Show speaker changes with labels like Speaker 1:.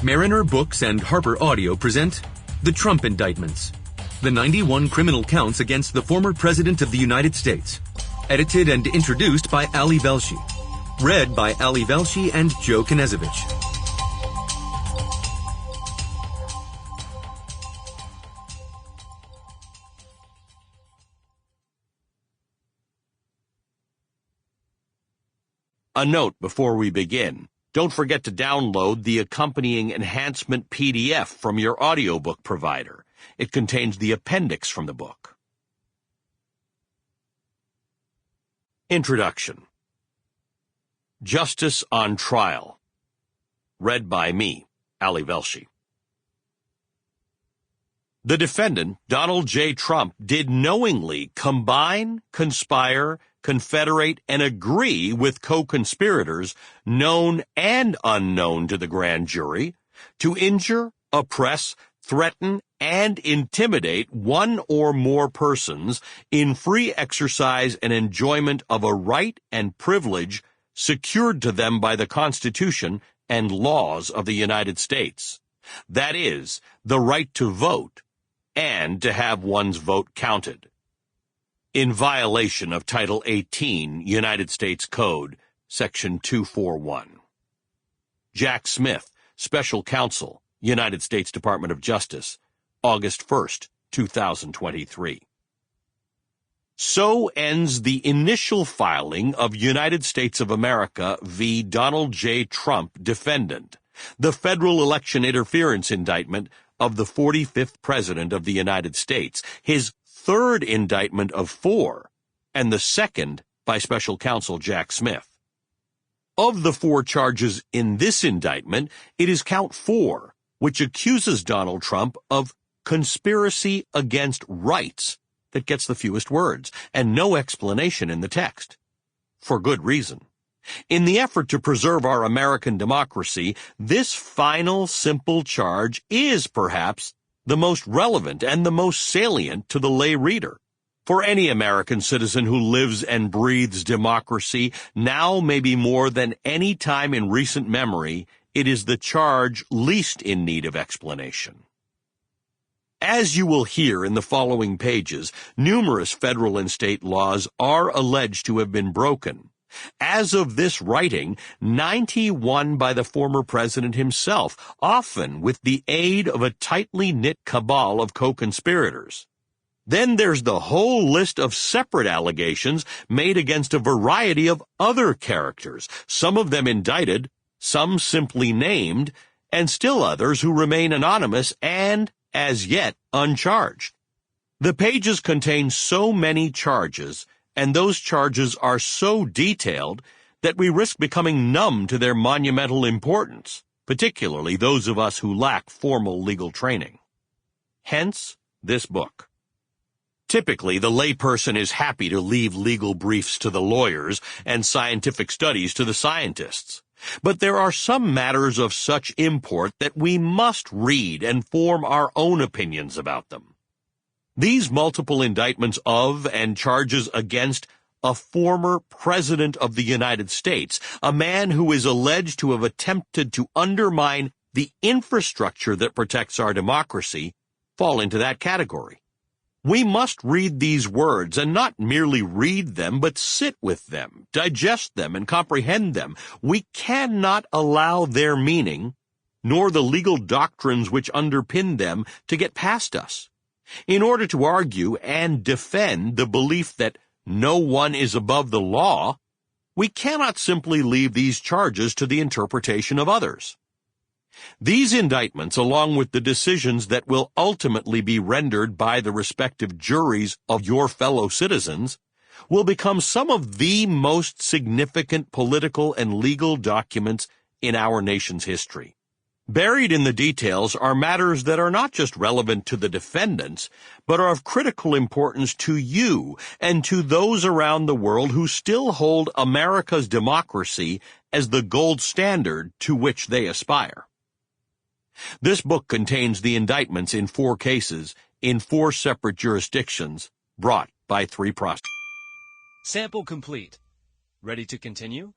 Speaker 1: Mariner Books and Harper Audio present the Trump Indictments, the 91 criminal counts against the former President of the United States. Edited and introduced by Ali Velshi. Read by Ali Velshi and Joe Knezevich.
Speaker 2: A note before we begin. Don't forget to download the accompanying enhancement PDF from your audiobook provider. It contains the appendix from the book. Introduction. Justice on Trial. Read by me, Ali Velshi. The defendant, Donald J. Trump, did knowingly combine, conspire, confederate, and agree with co-conspirators, known and unknown to the grand jury, to injure, oppress, threaten, and intimidate one or more persons in free exercise and enjoyment of a right and privilege secured to them by the Constitution and laws of the United States. That is, the right to vote and to have one's vote counted. In violation of Title 18, United States Code, Section 241. Jack Smith, Special Counsel, United States Department of Justice, August 1st, 2023. So ends the initial filing of United States of America v. Donald J. Trump, defendant, the federal election interference indictment of the 45th President of the United States, his third indictment of 4, and the second by Special Counsel Jack Smith. Of the 4 charges in this indictment, it is count 4, which accuses Donald Trump of conspiracy against rights, that gets the fewest words, and no explanation in the text. For good reason. In the effort to preserve our American democracy, this final simple charge is perhaps the most relevant and the most salient to the lay reader. For any American citizen who lives and breathes democracy, now maybe more than any time in recent memory, it is the charge least in need of explanation. As you will hear in the following pages, numerous federal and state laws are alleged to have been broken. As of this writing, 91 by the former president himself, often with the aid of a tightly knit cabal of co-conspirators. Then there's the whole list of separate allegations made against a variety of other characters, some of them indicted, some simply named, and still others who remain anonymous and, as yet, uncharged. The pages contain so many charges, and those charges are so detailed that we risk becoming numb to their monumental importance, particularly those of us who lack formal legal training. Hence, this book. Typically, the layperson is happy to leave legal briefs to the lawyers and scientific studies to the scientists. But there are some matters of such import that we must read and form our own opinions about them. These multiple indictments of and charges against a former President of the United States, a man who is alleged to have attempted to undermine the infrastructure that protects our democracy, fall into that category. We must read these words and not merely read them, but sit with them, digest them, and comprehend them. We cannot allow their meaning, nor the legal doctrines which underpin them, to get past us. In order to argue and defend the belief that no one is above the law, we cannot simply leave these charges to the interpretation of others. These indictments, along with the decisions that will ultimately be rendered by the respective juries of your fellow citizens, will become some of the most significant political and legal documents in our nation's history. Buried in the details are matters that are not just relevant to the defendants, but are of critical importance to you and to those around the world who still hold America's democracy as the gold standard to which they aspire. This book contains the indictments in 4 cases in 4 separate jurisdictions brought by 3 prosecutors.
Speaker 3: Sample complete. Ready to continue?